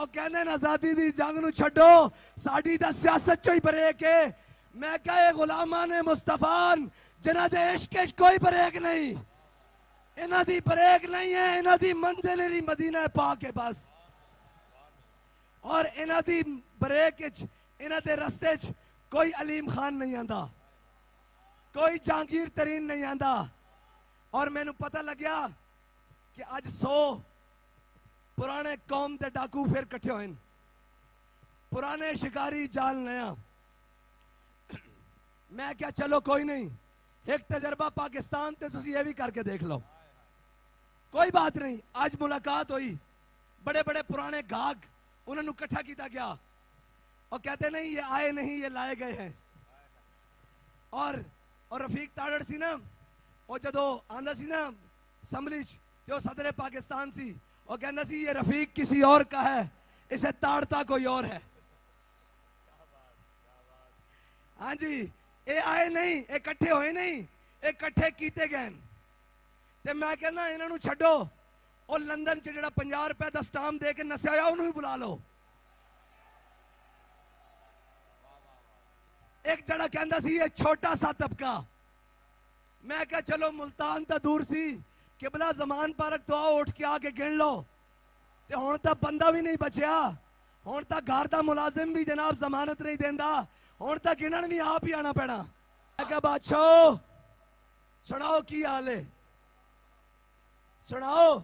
اور کہنے آزادی دی جنگ نو چھڈو ساڈی دا سیاست چوئی بریک ہے میں کہے غلامان مصطفیٰ جنہ دے عشق کوئی بریک نہیں انہ دی بریک نہیں ہے انہ دی منزل دی مدینہ پاک ہے بس اور انہ دی بریک انہ دے رستے کوئی علیم خان نہیں آندا کوئی جہانگیر ترین نہیں آندا اور میں نو پتہ لگیا کہ آج 100 پرانے قوم دے ڈاکو پھر کٹھے ہوئے پرانے شکاری جال نیا میں کیا چلو کوئی نہیں ایک تجربہ پاکستان تے تسی یہ بھی کر کے دیکھ لو کوئی بات نہیں آج ملاقات ہوئی بڑے بڑے پرانے گھاگ انہوں نے کٹھا کیتا گیا اور کہتے نہیں یہ آئے نہیں یہ لائے گئے ہیں اور رفیق تاڑڑ سی نا اور جدو آندہ سی نا سمبلیچ جو صدر پاکستان سی اور کہنا سی یہ رفیق کسی اور کا ہے اسے تاڑتا کوئی اور ہے ہاں جی اے آئے نہیں اے کٹھے ہوئے نہیں اے کٹھے کیتے گئے تے میں کہنا انہوں نے چھڑو اور لندن چڑھڑا 50 روپے دا سٹام دے کے نسے آیا انہوں ہی بلا لو ایک جڑا کہندا سی یہ چھوٹا سا طبقہ میں کہا چلو ملتان تا دور سی قبلہ زمان پارک تو آؤ اٹھ کے آگے گن لو تے ہون تا بندہ بھی نہیں بچیا ہون تا گھر دا ملازم بھی جناب ضمانت نہیں دیندا ہون تا گنن بھی آپ ہی آنا پینا میں کہا بادشاہ سناؤ کی حال ہے سناؤ